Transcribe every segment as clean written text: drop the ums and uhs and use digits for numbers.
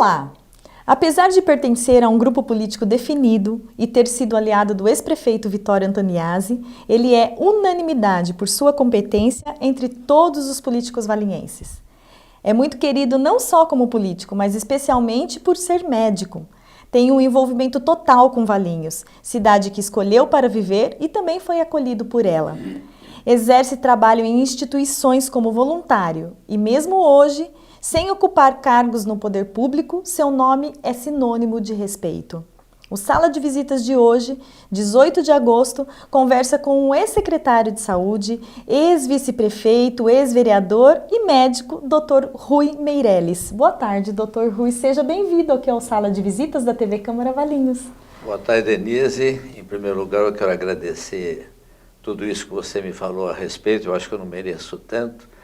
Olá! Apesar de pertencer a um grupo político definido e ter sido aliado do ex-prefeito Vittorio Antoniazzi, ele é unanimidade por sua competência entre todos os políticos valinhenses. É muito querido não só como político, mas especialmente por ser médico. Tem um envolvimento total com Valinhos, cidade que escolheu para viver e também foi acolhido por ela. Exerce trabalho em instituições como voluntário e mesmo hoje, sem ocupar cargos no poder público, seu nome é sinônimo de respeito. O Sala de Visitas de hoje, 18 de agosto, conversa com o ex-secretário de Saúde, ex-vice-prefeito, ex-vereador e médico, Dr. Rui Meirelles. Boa tarde, Dr. Rui. Seja bem-vindo aqui ao Sala de Visitas da TV Câmara Valinhos. Boa tarde, Denise. Em primeiro lugar, eu quero agradecer tudo isso que você me falou a respeito. Eu acho que eu não mereço tanto.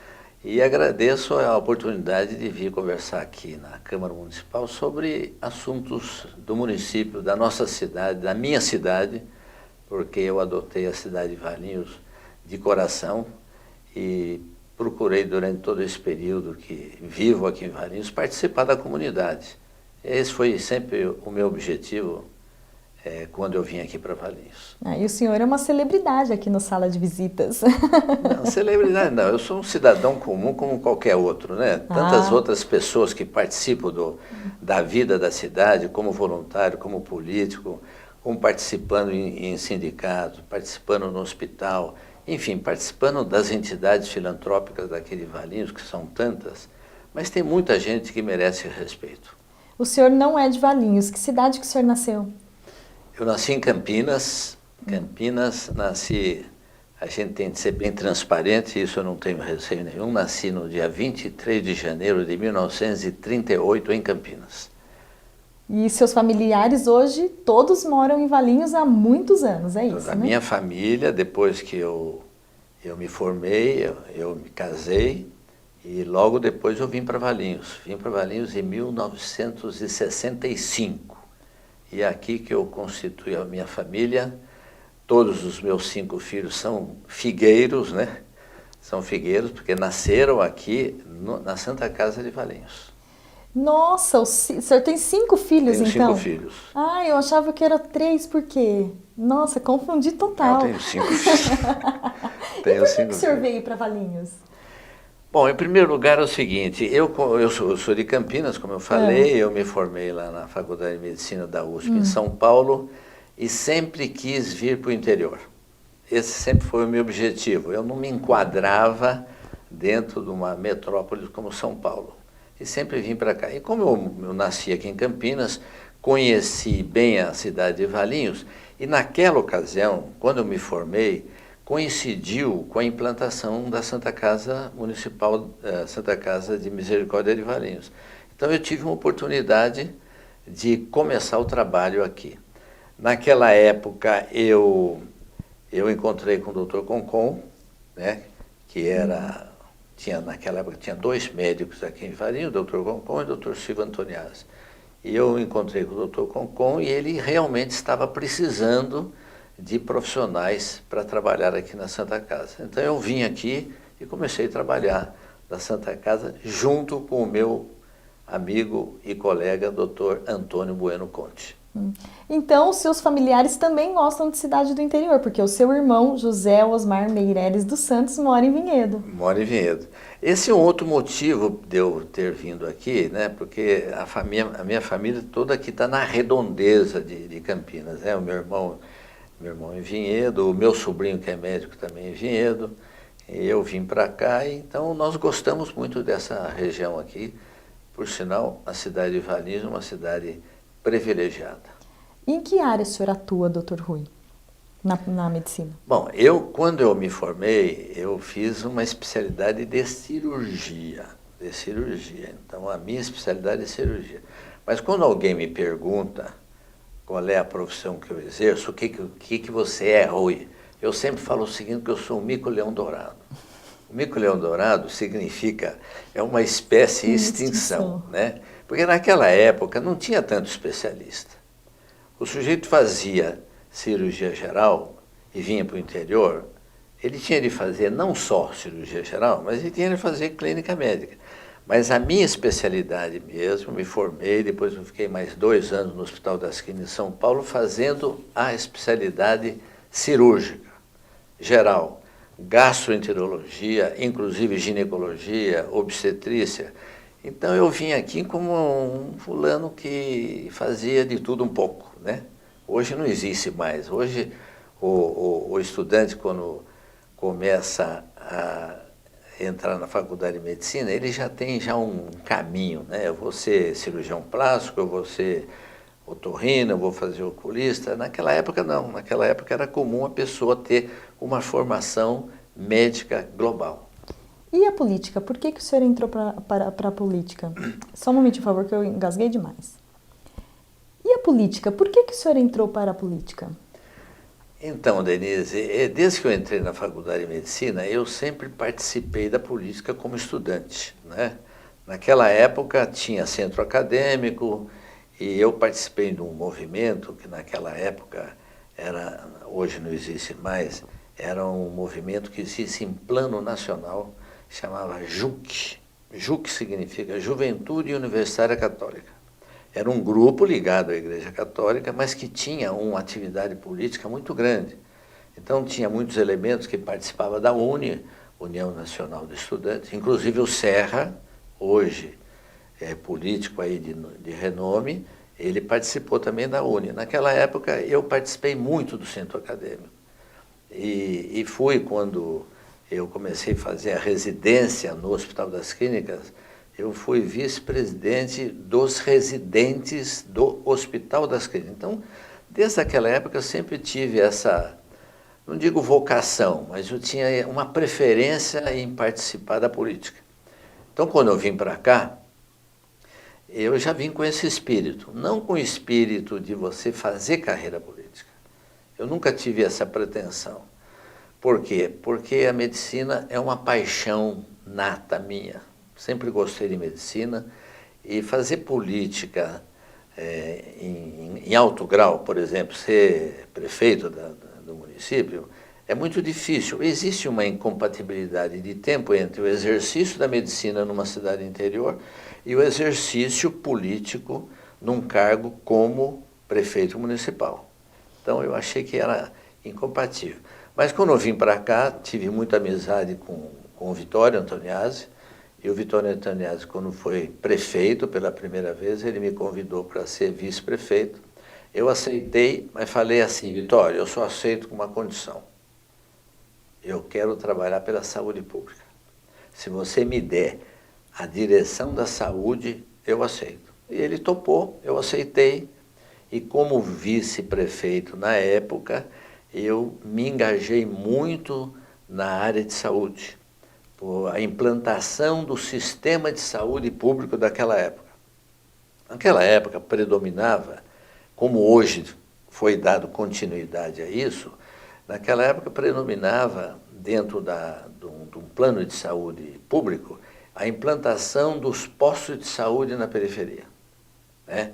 E agradeço a oportunidade de vir conversar aqui na Câmara Municipal sobre assuntos do município, da nossa cidade, da minha cidade, porque eu adotei a cidade de Valinhos de coração e procurei durante todo esse período que vivo aqui em Valinhos participar da comunidade. Esse foi sempre o meu objetivo quando eu vim aqui para Valinhos. E o senhor é uma celebridade aqui no Sala de Visitas. Não, celebridade não, eu sou um cidadão comum como qualquer outro, né? Tantas outras pessoas que participam da vida da cidade, como voluntário, como político, como participando em sindicatos, participando no hospital, enfim, participando das entidades filantrópicas daqui de Valinhos, que são tantas, mas tem muita gente que merece respeito. O senhor não é de Valinhos, que cidade que o senhor nasceu? Eu nasci em Campinas, nasci, a gente tem que ser bem transparente, isso eu não tenho receio nenhum, nasci no dia 23 de janeiro de 1938 em Campinas. E seus familiares hoje, todos moram em Valinhos há muitos anos, é isso, A né? minha família, depois que eu me formei, eu me casei e logo depois eu vim para Valinhos. Vim para Valinhos em 1965. E é aqui que eu constitui a minha família. Todos os meus 5 filhos são figueiros, né? São figueiros porque nasceram aqui na Santa Casa de Valinhos. Nossa, o senhor tem 5 filhos, Tenho então? 5 filhos. Eu achava que era 3, por quê? Nossa, confundi total. Eu tenho 5 filhos. E por que o senhor veio para Valinhos? Bom, em primeiro lugar é o seguinte, eu sou de Campinas, como eu falei, eu me formei lá na Faculdade de Medicina da USP em São Paulo e sempre quis vir para o interior. Esse sempre foi o meu objetivo. Eu não me enquadrava dentro de uma metrópole como São Paulo e sempre vim para cá. E como eu nasci aqui em Campinas, conheci bem a cidade de Valinhos e naquela ocasião, quando eu me formei, coincidiu com a implantação da Santa Casa Municipal, Santa Casa de Misericórdia de Valinhos. Então eu tive uma oportunidade de começar o trabalho aqui. Naquela época eu encontrei com o Dr. Concon, né, naquela época tinha 2 médicos aqui em Valinhos, o Dr. Concon e o Dr. Silvio Antoniazzi. E eu encontrei com o Dr. Concon e ele realmente estava precisando de profissionais para trabalhar aqui na Santa Casa. Então eu vim aqui e comecei a trabalhar na Santa Casa junto com o meu amigo e colega Dr. Antônio Bueno Conte. Então os seus familiares também gostam de cidade do interior, porque o seu irmão José Osmar Meirelles dos Santos mora em Vinhedo. Mora em Vinhedo. Esse é um outro motivo de eu ter vindo aqui, né? Porque a minha família toda aqui está na redondeza de Campinas, né? O meu irmão em Vinhedo, o meu sobrinho que é médico também em Vinhedo, e eu vim para cá, então nós gostamos muito dessa região aqui, por sinal, a cidade de Valinhos é uma cidade privilegiada. E em que área o senhor atua, Dr. Rui, na medicina? Bom, quando eu me formei, eu fiz uma especialidade de cirurgia, então a minha especialidade é cirurgia. Mas quando alguém me pergunta qual é a profissão que eu exerço, o que você é, Rui? Eu sempre falo o seguinte, que eu sou um mico-leão dourado. O mico-leão dourado significa, é uma espécie em extinção, né? Porque naquela época não tinha tanto especialista. O sujeito fazia cirurgia geral e vinha para o interior, ele tinha de fazer não só cirurgia geral, mas ele tinha de fazer clínica médica. Mas a minha especialidade mesmo, me formei, depois eu fiquei mais 2 anos no Hospital das Clínicas em São Paulo, fazendo a especialidade cirúrgica, geral, gastroenterologia, inclusive ginecologia, obstetrícia. Então eu vim aqui como um fulano que fazia de tudo um pouco, né? Hoje não existe mais. Hoje o estudante, quando começa a entrar na faculdade de medicina, ele já tem um caminho, né? Eu vou ser cirurgião plástico, eu vou ser otorrino, eu vou fazer oculista. Naquela época não, naquela época era comum a pessoa ter uma formação médica global. E a política? Por que o senhor entrou para a política? Só um momentinho, por favor, que eu engasguei demais. E a política? Por que o senhor entrou para a política? Então, Denise, desde que eu entrei na faculdade de medicina, eu sempre participei da política como estudante, né? Naquela época tinha centro acadêmico e eu participei de um movimento que naquela época era, hoje não existe mais, era um movimento que existe em plano nacional, chamava JUC. JUC significa Juventude Universitária Católica. Era um grupo ligado à Igreja Católica, mas que tinha uma atividade política muito grande. Então tinha muitos elementos que participavam da UNE, União Nacional de Estudantes, inclusive o Serra, hoje é político aí de renome, ele participou também da UNE. Naquela época eu participei muito do centro acadêmico. E fui quando eu comecei a fazer a residência no Hospital das Clínicas, eu fui vice-presidente dos residentes do Hospital das Clínicas. Então, desde aquela época eu sempre tive essa, não digo vocação, mas eu tinha uma preferência em participar da política. Então, quando eu vim para cá, eu já vim com esse espírito, não com o espírito de você fazer carreira política. Eu nunca tive essa pretensão. Por quê? Porque a medicina é uma paixão nata minha. Sempre gostei de medicina e fazer política em alto grau, por exemplo, ser prefeito do município, é muito difícil. Existe uma incompatibilidade de tempo entre o exercício da medicina numa cidade interior e o exercício político num cargo como prefeito municipal. Então eu achei que era incompatível. Mas quando eu vim para cá, tive muita amizade com o Vittorio Antoniazzi. E o Vittorio Antoniazzi, quando foi prefeito pela primeira vez, ele me convidou para ser vice-prefeito. Eu aceitei, mas falei assim, Vittorio, eu só aceito com uma condição. Eu quero trabalhar pela saúde pública. Se você me der a direção da saúde, eu aceito. E ele topou, eu aceitei. E como vice-prefeito na época, eu me engajei muito na área de saúde, por a implantação do sistema de saúde público daquela época. Naquela época predominava, como hoje foi dado continuidade a isso, naquela época predominava, dentro de um plano de saúde público, a implantação dos postos de saúde na periferia, né?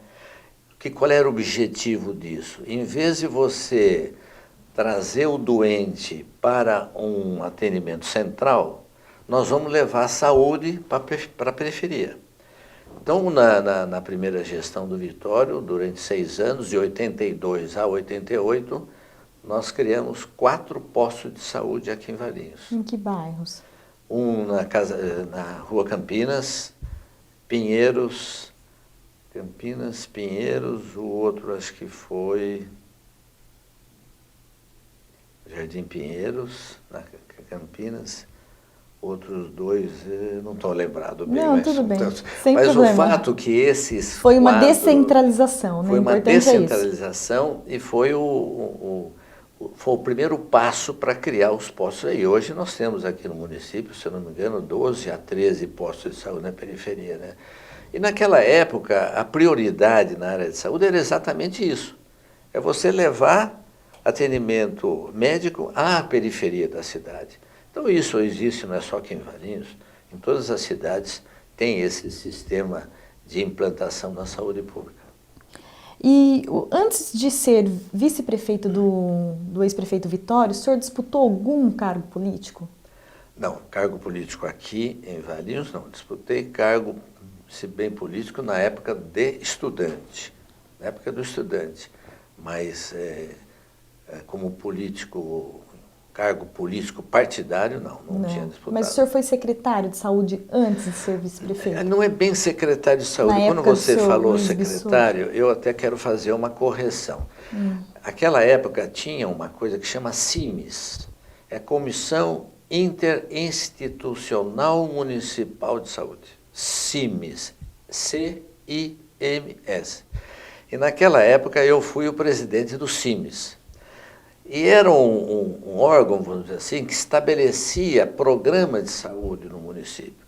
Qual era o objetivo disso? Em vez de você trazer o doente para um atendimento central, nós vamos levar a saúde para a periferia. Então, na primeira gestão do Vittorio, durante 6 anos, de 82 a 88, nós criamos 4 postos de saúde aqui em Valinhos. Em que bairros? Um na Rua Campinas, Pinheiros, o outro acho que foi Jardim Pinheiros, na Campinas, outros 2, não estou lembrado bem. Não, tudo bem, sem mas problema. O fato que esses foi uma descentralização, né? Foi uma descentralização e foi o primeiro passo para criar os postos. E hoje nós temos aqui no município, se eu não me engano, 12 a 13 postos de saúde na periferia, né? E naquela época, a prioridade na área de saúde era exatamente isso. É você levar atendimento médico à periferia da cidade. Então isso existe, não é só aqui em Valinhos, em todas as cidades tem esse sistema de implantação da saúde pública. E antes de ser vice-prefeito do ex-prefeito Vittorio, o senhor disputou algum cargo político? Não, cargo político aqui em Valinhos não. Disputei cargo, se bem político, na época de estudante. Na época do estudante. Mas como político, cargo político partidário, não tinha disputado. Mas o senhor foi secretário de saúde antes de ser vice-prefeito? Não é bem secretário de saúde. Quando você falou secretário, eu até quero fazer uma correção. Aquela época tinha uma coisa que chama CIMES, é Comissão Interinstitucional Municipal de Saúde. CIMES, C-I-M-S. E naquela época eu fui o presidente do CIMES. E era um órgão, vamos dizer assim, que estabelecia programa de saúde no município.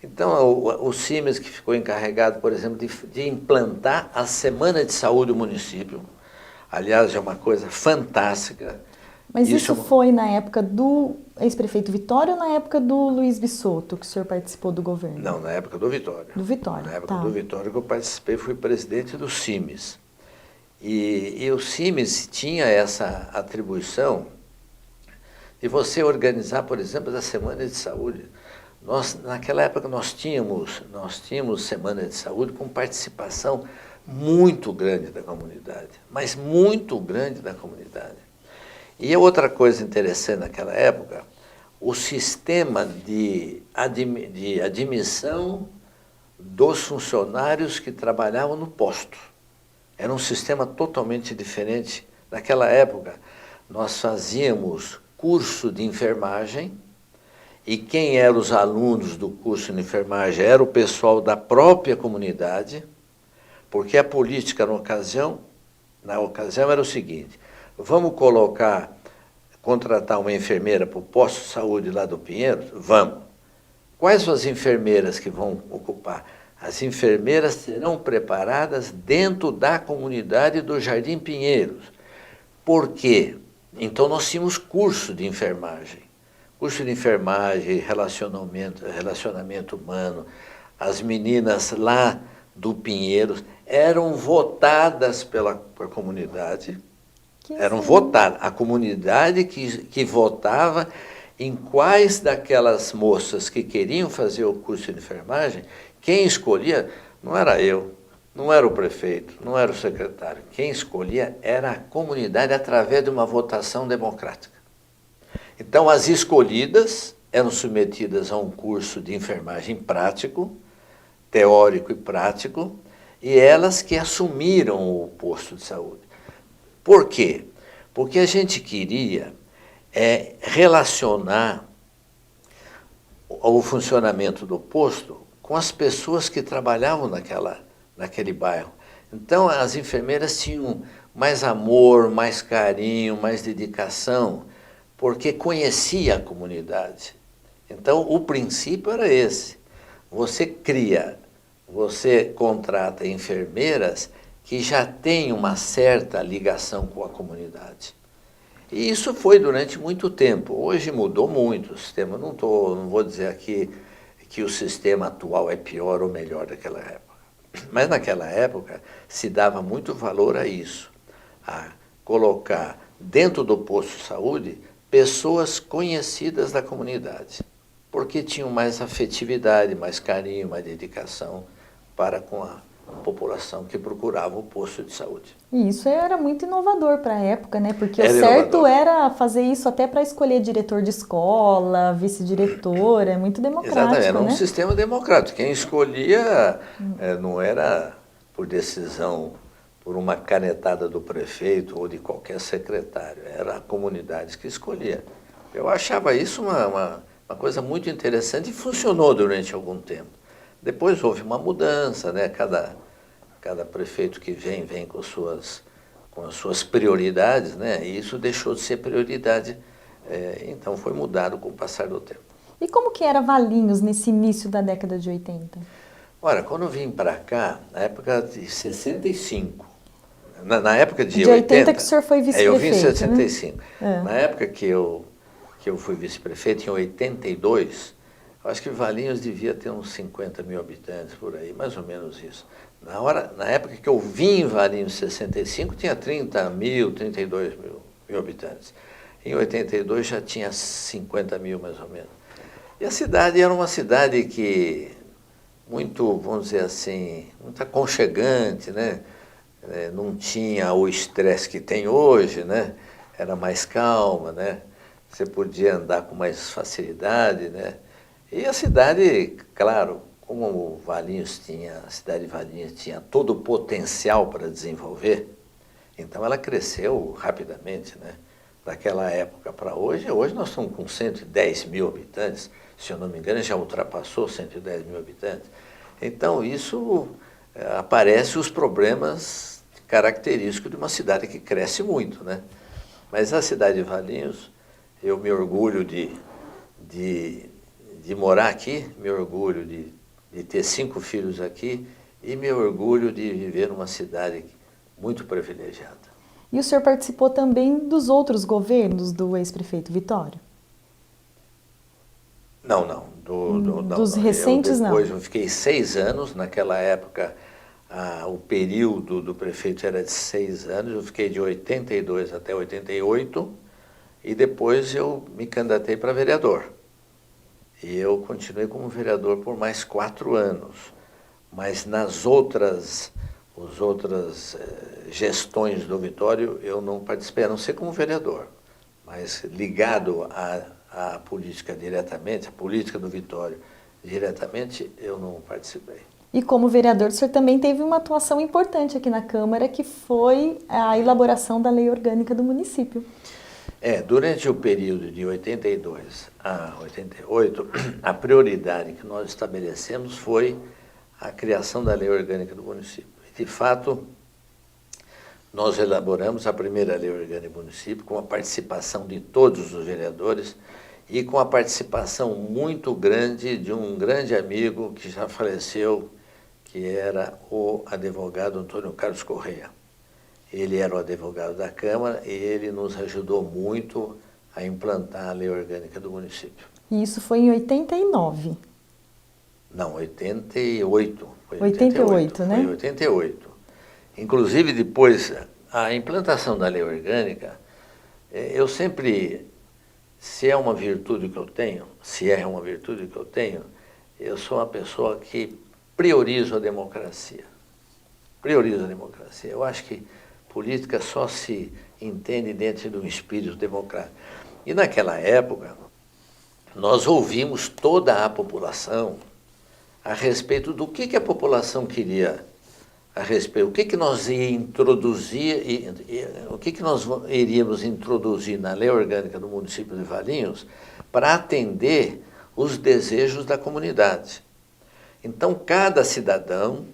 Então, o CIMES que ficou encarregado, por exemplo, de implantar a Semana de Saúde do município. Aliás, é uma coisa fantástica. Mas isso foi na época do ex-prefeito Vitório ou na época do Luiz Bisotto, que o senhor participou do governo? Não, na época do Vitório. Do Vitório, na época do Vitório que eu participei, fui presidente do CIMES. E o CIMES tinha essa atribuição de você organizar, por exemplo, a Semana de Saúde. Naquela época nós tínhamos Semana de Saúde com participação muito grande da comunidade, mas muito grande da comunidade. E outra coisa interessante naquela época, o sistema de admissão dos funcionários que trabalhavam no posto. Era um sistema totalmente diferente. Naquela época, nós fazíamos curso de enfermagem e quem eram os alunos do curso de enfermagem era o pessoal da própria comunidade, porque a política na ocasião era o seguinte: vamos contratar uma enfermeira para o posto de saúde lá do Pinheiros? Vamos. Quais são as enfermeiras que vão ocupar? As enfermeiras serão preparadas dentro da comunidade do Jardim Pinheiros. Por quê? Então nós tínhamos curso de enfermagem. Curso de enfermagem, relacionamento humano. As meninas lá do Pinheiros eram votadas pela comunidade. Eram votadas. A comunidade que votava em quais daquelas moças que queriam fazer o curso de enfermagem, quem escolhia não era eu, não era o prefeito, não era o secretário. Quem escolhia era a comunidade através de uma votação democrática. Então, as escolhidas eram submetidas a um curso de enfermagem prático, teórico e prático, e elas que assumiram o posto de saúde. Por quê? Porque a gente queria relacionar o funcionamento do posto com as pessoas que trabalhavam naquele bairro. Então, as enfermeiras tinham mais amor, mais carinho, mais dedicação, porque conhecia a comunidade. Então, o princípio era esse. Você contrata enfermeiras que já têm uma certa ligação com a comunidade. E isso foi durante muito tempo. Hoje mudou muito o sistema. Não vou dizer aqui que o sistema atual é pior ou melhor daquela época. Mas naquela época se dava muito valor a isso, a colocar dentro do posto de saúde pessoas conhecidas da comunidade, porque tinham mais afetividade, mais carinho, mais dedicação para com a população que procurava o posto de saúde. E isso era muito inovador para a época, né? Porque o certo era fazer isso até para escolher diretor de escola, vice-diretor, é muito democrático, exatamente, era um né? sistema democrático. Quem escolhia não era por decisão, por uma canetada do prefeito ou de qualquer secretário, era a comunidade que escolhia. Eu achava isso uma coisa muito interessante e funcionou durante algum tempo. Depois houve uma mudança, né? Cada prefeito que vem com as suas prioridades, né? E isso deixou de ser prioridade, então foi mudado com o passar do tempo. E como que era Valinhos nesse início da década de 80? Olha, quando eu vim para cá, na época de 65, na época de 80 que o senhor foi vice-prefeito, eu vim em 65. Né? Na época que eu fui vice-prefeito, em 82, eu acho que Valinhos devia ter uns 50 mil habitantes por aí, mais ou menos isso. Na época que eu vim em Valinhos, em 65, tinha 30 mil, 32 mil habitantes. Em 82 já tinha 50 mil, mais ou menos. E a cidade era uma cidade que muito, vamos dizer assim, muito aconchegante, né? Não tinha o estresse que tem hoje, né? Era mais calma, né? Você podia andar com mais facilidade, né? E a cidade, claro, como o Valinhos tinha, a cidade de Valinhos tinha todo o potencial para desenvolver, então ela cresceu rapidamente, né? Daquela época para hoje, hoje nós estamos com 110 mil habitantes, se eu não me engano, já ultrapassou 110 mil habitantes. Então, isso aparece os problemas característicos de uma cidade que cresce muito, né? Mas a cidade de Valinhos, eu me orgulho de morar aqui, me orgulho de ter 5 filhos aqui e me orgulho de viver numa cidade muito privilegiada. E o senhor participou também dos outros governos do ex-prefeito Vitório? Não, não. Dos recentes, não? Depois eu fiquei 6 anos, naquela época o período do prefeito era de 6 anos, eu fiquei de 82 até 88 e depois eu me candidatei para vereador. E eu continuei como vereador por mais 4 anos, mas nas outras gestões do Vitório eu não participei, a não ser como vereador, mas ligado à política diretamente, a política do Vitório diretamente, eu não participei. E como vereador, o senhor também teve uma atuação importante aqui na Câmara, que foi a elaboração da lei orgânica do município. Durante o período de 82 a 88, a prioridade que nós estabelecemos foi a criação da lei orgânica do município. De fato, nós elaboramos a primeira lei orgânica do município com a participação de todos os vereadores e com a participação muito grande de um grande amigo que já faleceu, que era o advogado Antônio Carlos Correia. Ele era o advogado da Câmara e ele nos ajudou muito a implantar a lei orgânica do município. E isso foi em 89? Não, 88. Foi 88, né? Foi 88. Inclusive, depois, a implantação da lei orgânica, eu sempre, se é uma virtude que eu tenho, eu sou uma pessoa que priorizo a democracia. Priorizo a democracia. Eu acho que política só se entende dentro de um espírito democrático. E naquela época, nós ouvimos toda a população a respeito do que a população queria, a respeito, o que nós iríamos introduzir na lei orgânica do município de Valinhos para atender os desejos da comunidade. Então, cada cidadão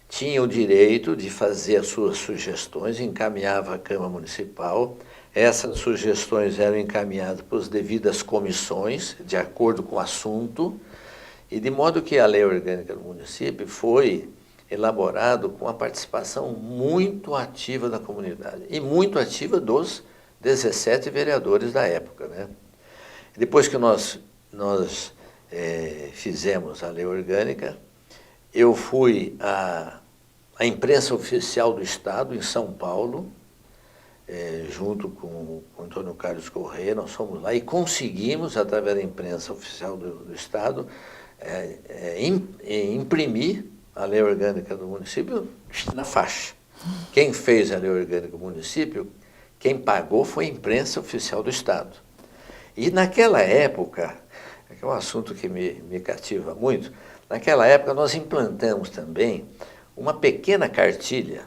tinha o direito de fazer as suas sugestões, encaminhava à Câmara Municipal. Essas sugestões eram encaminhadas para as devidas comissões, de acordo com o assunto, e de modo que a lei orgânica do município foi elaborada com a participação muito ativa da comunidade e muito ativa dos 17 vereadores da época, né? Depois que nós fizemos a lei orgânica, eu fui à imprensa oficial do Estado, em São Paulo, junto com o Antônio Carlos Correia, nós fomos lá e conseguimos, através da imprensa oficial do Estado, imprimir a lei orgânica do município na faixa. Quem fez a lei orgânica do município, quem pagou foi a imprensa oficial do Estado. E naquela época, que é um assunto que me cativa muito, naquela época nós implantamos também uma pequena cartilha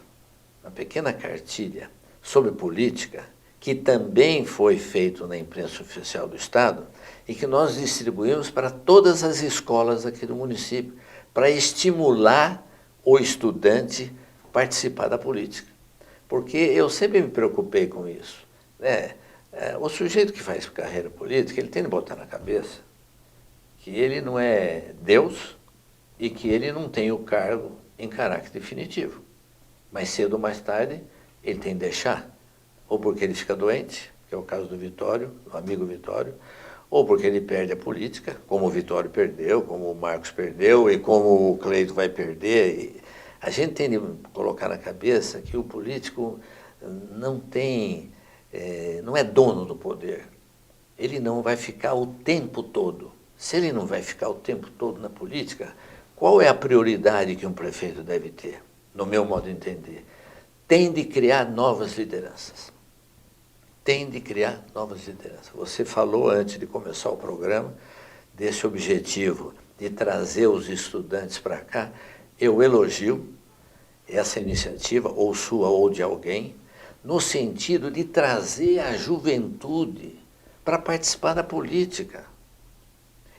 sobre política, que também foi feito na imprensa oficial do Estado e que nós distribuímos para todas as escolas aqui do município, para estimular o estudante a participar da política. Porque eu sempre me preocupei com isso, né? O sujeito que faz carreira política, ele tem que botar na cabeça que ele não é Deus e que ele não tem o cargo em caráter definitivo. Mais cedo ou mais tarde, ele tem que deixar, ou porque ele fica doente, que é o caso do Vitório, do amigo Vitório, ou porque ele perde a política, como o Vitório perdeu, como o Marcos perdeu e como o Cleito vai perder. A gente tem de colocar na cabeça que o político não é dono do poder. Ele não vai ficar o tempo todo Se ele não vai ficar o tempo todo na política, qual é a prioridade que um prefeito deve ter, no meu modo de entender? Tem de criar novas lideranças. Tem de criar novas lideranças. Você falou antes de começar o programa desse objetivo de trazer os estudantes para cá. Eu elogio essa iniciativa, ou sua ou de alguém, no sentido de trazer a juventude para participar da política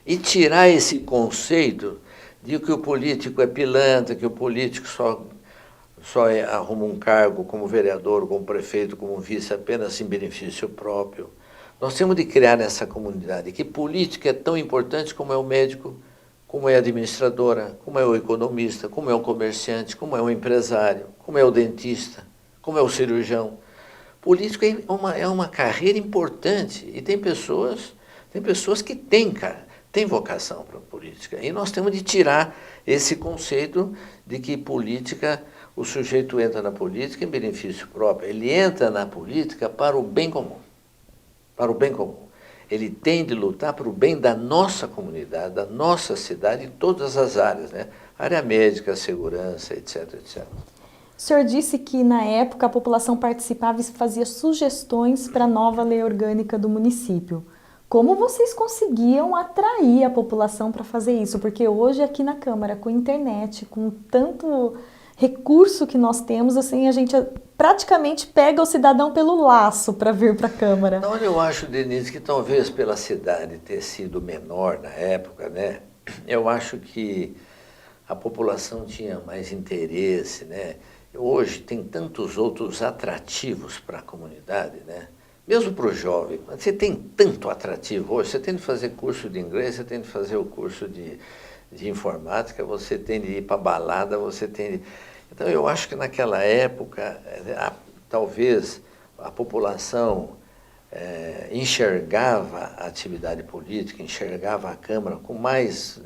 e tirar esse conceito de que o político é pilantra, que o político só arruma um cargo como vereador, como prefeito, como vice, apenas em benefício próprio. Nós temos de criar nessa comunidade que política é tão importante como é o médico, como é a administradora, como é o economista, como é o comerciante, como é o empresário, como é o dentista, como é o cirurgião. Político é uma carreira importante e tem pessoas que têm vocação para a política. E nós temos de tirar esse conceito de que política, o sujeito entra na política em benefício próprio. Ele entra na política para o bem comum. Para o bem comum. Ele tem de lutar para o bem da nossa comunidade, da nossa cidade, em todas as áreas, né? Área médica, segurança, etc, etc. O senhor disse que, na época, a população participava e fazia sugestões para a nova lei orgânica do município. Como vocês conseguiam atrair a população para fazer isso? Porque hoje, aqui na Câmara, com a internet, com tanto recurso que nós temos, assim, a gente praticamente pega o cidadão pelo laço para vir para a Câmara. Então, eu acho, Denise, que talvez pela cidade ter sido menor na época, né? Eu acho que a população tinha mais interesse, né? Hoje tem tantos outros atrativos para a comunidade, né? Mesmo para o jovem, você tem tanto atrativo hoje, você tem de fazer curso de inglês, você tem de fazer o curso de informática, você tem de ir para balada, você tem de... Então eu acho que naquela época, talvez a população enxergava a atividade política, enxergava a Câmara com mais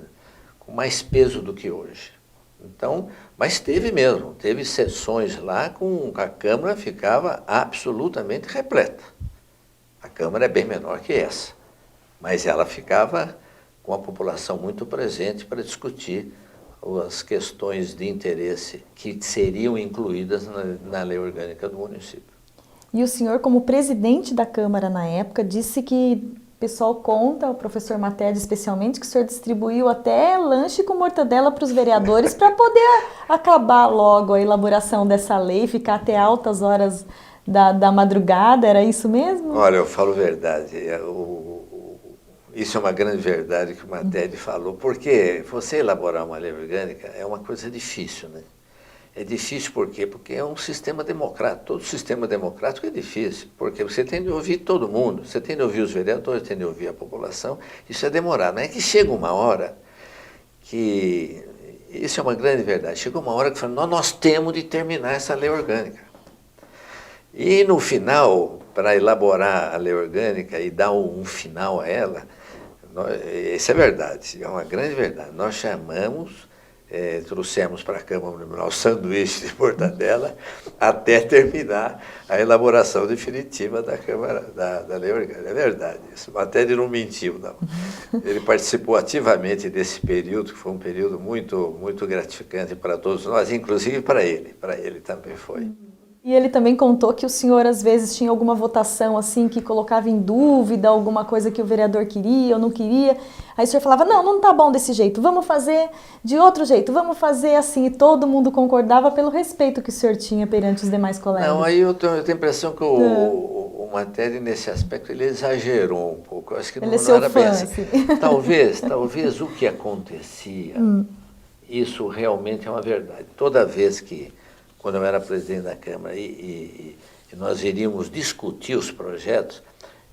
peso do que hoje. Então, mas teve sessões lá com a Câmara ficava absolutamente repleta. A Câmara é bem menor que essa, mas ela ficava com a população muito presente para discutir as questões de interesse que seriam incluídas na lei orgânica do município. E o senhor, como presidente da Câmara na época, disse que o pessoal conta, o professor Matede especialmente, que o senhor distribuiu até lanche com mortadela para os vereadores para poder acabar logo a elaboração dessa lei, ficar até altas horas da madrugada, era isso mesmo? Olha, eu falo a verdade, isso é uma grande verdade que o Matede falou, porque você elaborar uma lei orgânica é uma coisa difícil, né? É difícil por quê? Porque é um sistema democrático. Todo sistema democrático é difícil, porque você tem de ouvir todo mundo, você tem de ouvir os vereadores, tem de ouvir a população. Isso é demorado. Não é que chega uma hora que... Isso é uma grande verdade. Chegou uma hora que falou, nós temos de terminar essa lei orgânica. E no final, para elaborar a lei orgânica e dar um final a ela, isso é verdade, é uma grande verdade. Nós chamamos... trouxemos para a Câmara Municipal o sanduíche de mortadela até terminar a elaboração definitiva da Câmara, da lei orgânica. É verdade isso, até ele não mentiu, não. Ele participou ativamente desse período, que foi um período muito, muito gratificante para todos nós, inclusive para ele também foi. E ele também contou que o senhor, às vezes, tinha alguma votação assim que colocava em dúvida alguma coisa que o vereador queria ou não queria. Aí o senhor falava, não tá bom desse jeito, vamos fazer de outro jeito, vamos fazer assim. E todo mundo concordava pelo respeito que o senhor tinha perante os demais colegas. Não, aí eu tenho a impressão que o Matede, nesse aspecto, ele exagerou um pouco. Eu acho que não era bem assim. Talvez o que acontecia, isso realmente é uma verdade. Toda vez que quando eu era presidente da Câmara e nós iríamos discutir os projetos,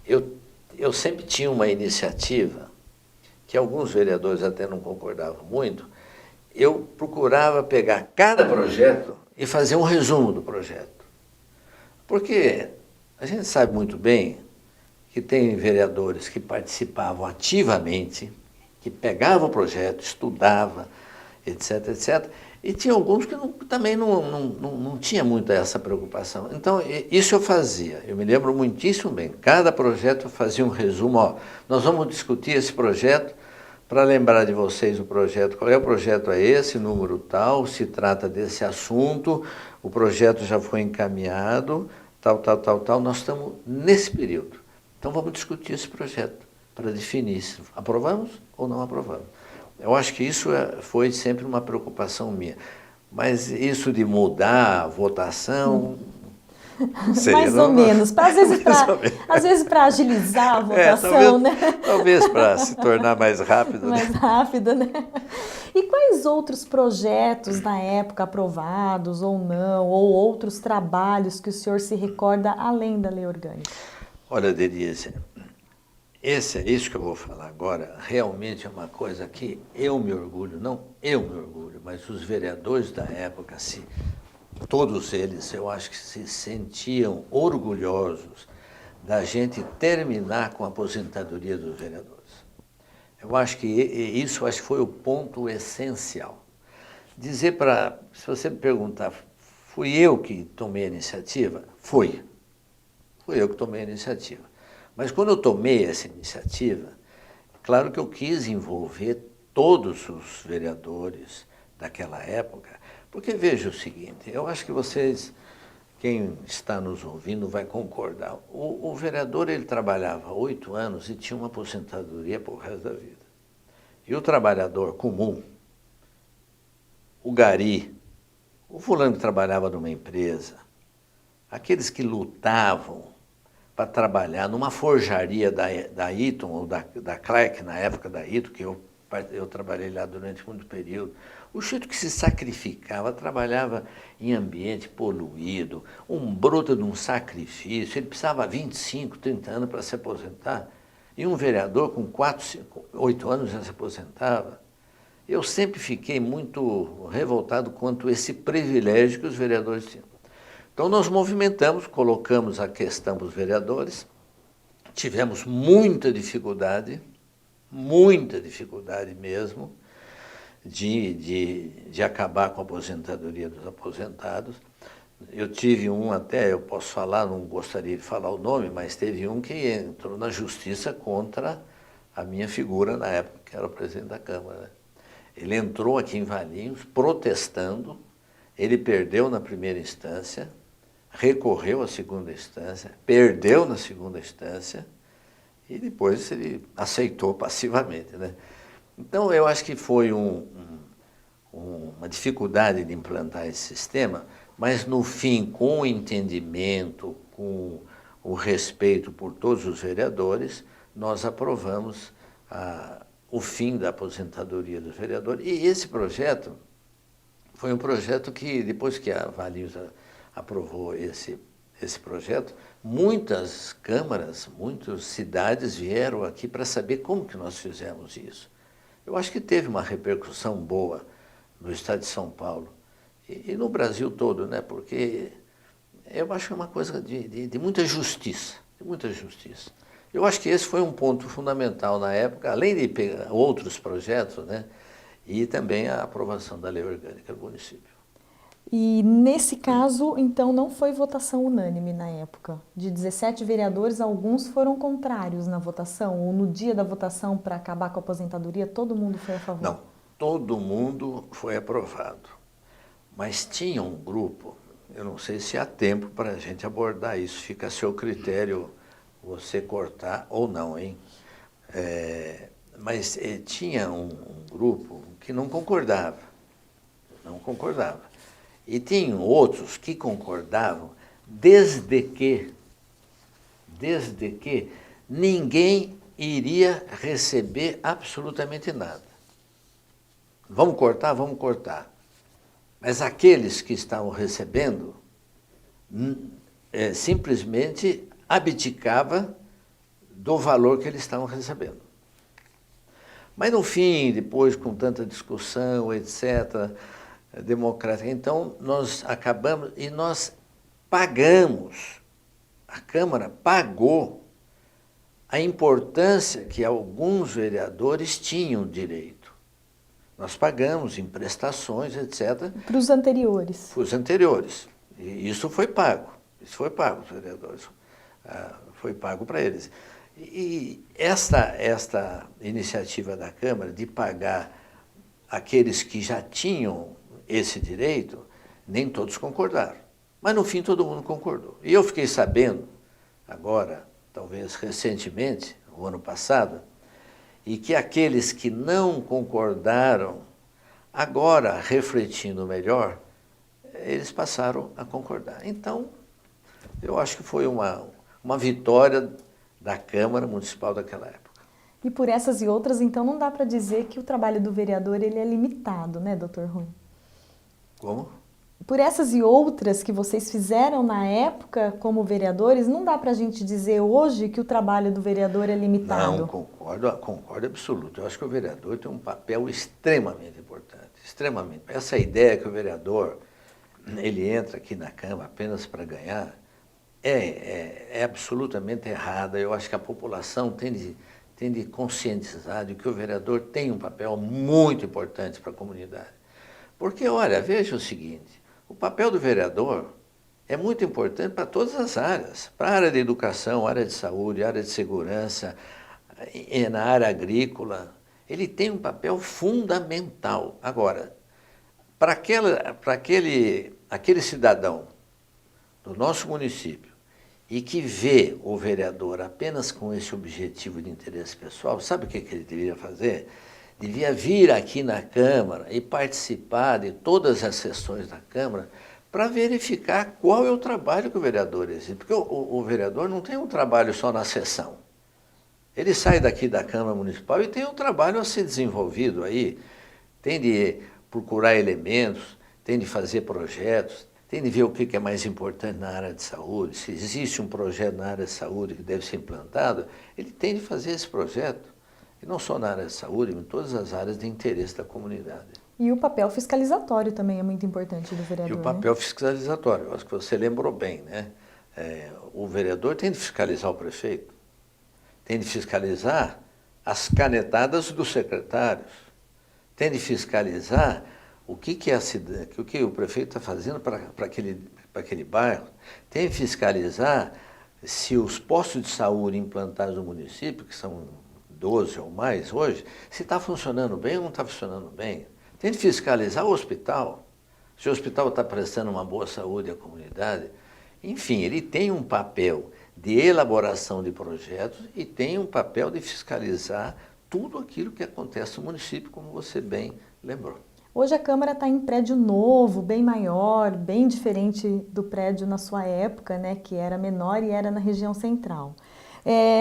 eu sempre tinha uma iniciativa, que alguns vereadores até não concordavam muito, eu procurava pegar cada projeto e fazer um resumo do projeto. Porque a gente sabe muito bem que tem vereadores que participavam ativamente, que pegavam o projeto, estudavam, etc, etc, e tinha alguns que também não tinha muito essa preocupação. Então, isso eu fazia. Eu me lembro muitíssimo bem. Cada projeto eu fazia um resumo. Nós vamos discutir esse projeto para lembrar de vocês o projeto. Qual é o projeto? É esse, número tal, se trata desse assunto, o projeto já foi encaminhado, tal. Nós estamos nesse período. Então vamos discutir esse projeto para definir se aprovamos ou não aprovamos. Eu acho que isso foi sempre uma preocupação minha. Mas isso de mudar a votação... Seria, mais ou menos. Às vezes para agilizar a votação, né? Talvez para se tornar mais rápido. Mais rápido, né? E quais outros projetos na época aprovados ou não, ou outros trabalhos que o senhor se recorda além da lei orgânica? Olha, Denise, isso que eu vou falar agora realmente é uma coisa que eu me orgulho, não eu me orgulho, mas os vereadores da época, todos eles, eu acho que se sentiam orgulhosos da gente terminar com a aposentadoria dos vereadores. Eu acho que isso foi o ponto essencial. Se você me perguntar, fui eu que tomei a iniciativa? Fui eu que tomei a iniciativa. Mas quando eu tomei essa iniciativa, claro que eu quis envolver todos os vereadores daquela época, porque veja o seguinte, eu acho que quem está nos ouvindo vai concordar. O vereador, ele trabalhava 8 anos e tinha uma aposentadoria por resto da vida. E o trabalhador comum, o gari, o fulano que trabalhava numa empresa, aqueles que lutavam para trabalhar numa forjaria da Eaton, ou da Clark, na época da Eaton, que eu trabalhei lá durante muito período, o sujeito que se sacrificava, trabalhava em ambiente poluído, um bruto de um sacrifício, ele precisava 25, 30 anos para se aposentar, e um vereador com 8 anos já se aposentava. Eu sempre fiquei muito revoltado quanto a esse privilégio que os vereadores tinham. Então nós movimentamos, colocamos a questão dos vereadores, tivemos muita dificuldade mesmo, de acabar com a aposentadoria dos aposentados. Eu tive eu posso falar, não gostaria de falar o nome, mas teve um que entrou na justiça contra a minha figura na época, que era o presidente da Câmara, né? Ele entrou aqui em Valinhos protestando, ele perdeu na primeira instância, recorreu à segunda instância, perdeu na segunda instância e depois ele aceitou passivamente, né? Então, eu acho que foi uma dificuldade de implantar esse sistema, mas, no fim, com o entendimento, com o respeito por todos os vereadores, nós aprovamos o fim da aposentadoria dos vereadores. E esse projeto foi um projeto que, depois que a Valinhos aprovou esse projeto, muitas câmaras, muitas cidades vieram aqui para saber como que nós fizemos isso. Eu acho que teve uma repercussão boa no estado de São Paulo e no Brasil todo, né? Porque eu acho que é uma coisa de muita justiça, Eu acho que esse foi um ponto fundamental na época, além de pegar outros projetos, né? E também a aprovação da lei orgânica do município. E nesse caso, então, não foi votação unânime na época. De 17 vereadores, alguns foram contrários na votação, ou no dia da votação para acabar com a aposentadoria, todo mundo foi a favor? Não, todo mundo foi aprovado. Mas tinha um grupo, eu não sei se há tempo para a gente abordar isso, fica a seu critério você cortar ou não, hein? Mas tinha um grupo que não concordava. E tinham outros que concordavam desde que ninguém iria receber absolutamente nada. Vamos cortar. Mas aqueles que estavam recebendo simplesmente abdicava do valor que eles estavam recebendo. Mas no fim, depois com tanta discussão, etc., democrática, então nós acabamos e nós pagamos, a Câmara pagou a importância que alguns vereadores tinham direito. Nós pagamos em prestações, etc. Para os anteriores. Para os anteriores. E isso foi pago. Os vereadores. Foi pago para eles. E esta iniciativa da Câmara de pagar aqueles que já tinham esse direito, nem todos concordaram. Mas no fim todo mundo concordou. E eu fiquei sabendo, agora, talvez recentemente, o ano passado, e que aqueles que não concordaram, agora, refletindo melhor, eles passaram a concordar. Então, eu acho que foi uma vitória da Câmara Municipal daquela época. E por essas e outras, então, não dá para dizer que o trabalho do vereador ele é limitado, né, doutor Rui? Como? Por essas e outras que vocês fizeram na época como vereadores, não dá para a gente dizer hoje que o trabalho do vereador é limitado. Não, concordo absoluto. Eu acho que o vereador tem um papel extremamente importante, extremamente. Essa ideia que o vereador ele entra aqui na Câmara apenas para ganhar é absolutamente errada. Eu acho que a população tem de conscientizar de que o vereador tem um papel muito importante para a comunidade. Porque, olha, veja o seguinte, o papel do vereador é muito importante para todas as áreas, para a área de educação, área de saúde, área de segurança, na área agrícola. Ele tem um papel fundamental. Agora, para aquele cidadão do nosso município e que vê o vereador apenas com esse objetivo de interesse pessoal, sabe o que ele deveria fazer? Devia vir aqui na Câmara e participar de todas as sessões da Câmara para verificar qual é o trabalho que o vereador exerce. Porque o vereador não tem um trabalho só na sessão. Ele sai daqui da Câmara Municipal e tem um trabalho a ser desenvolvido aí. Tem de procurar elementos, tem de fazer projetos, tem de ver o que é mais importante na área de saúde. Se existe um projeto na área de saúde que deve ser implantado, ele tem de fazer esse projeto. E não só na área de saúde, mas em todas as áreas de interesse da comunidade. E o papel fiscalizatório também é muito importante do vereador. E o papel fiscalizatório, eu acho que você lembrou bem, né? O vereador tem de fiscalizar o prefeito, tem de fiscalizar as canetadas dos secretários, tem de fiscalizar o que o prefeito está fazendo para aquele bairro, tem de fiscalizar se os postos de saúde implantados no município, que são 12 ou mais hoje, se está funcionando bem ou não está funcionando bem. Tem de fiscalizar o hospital, se o hospital está prestando uma boa saúde à comunidade. Enfim, ele tem um papel de elaboração de projetos e tem um papel de fiscalizar tudo aquilo que acontece no município, como você bem lembrou. Hoje a Câmara está em prédio novo, bem maior, bem diferente do prédio na sua época, né, que era menor e era na região central.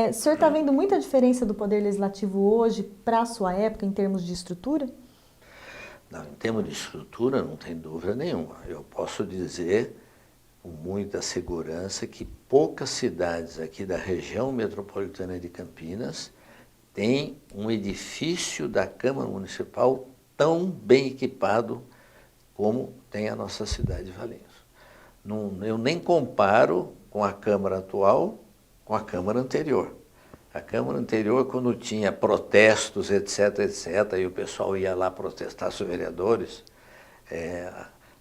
O senhor está vendo muita diferença do Poder Legislativo hoje para a sua época em termos de estrutura? Não, em termos de estrutura, não tem dúvida nenhuma. Eu posso dizer com muita segurança que poucas cidades aqui da região metropolitana de Campinas têm um edifício da Câmara Municipal tão bem equipado como tem a nossa cidade de Valinhos. Eu nem comparo com a Câmara atual com a Câmara anterior. A Câmara anterior, quando tinha protestos, etc., e o pessoal ia lá protestar os vereadores,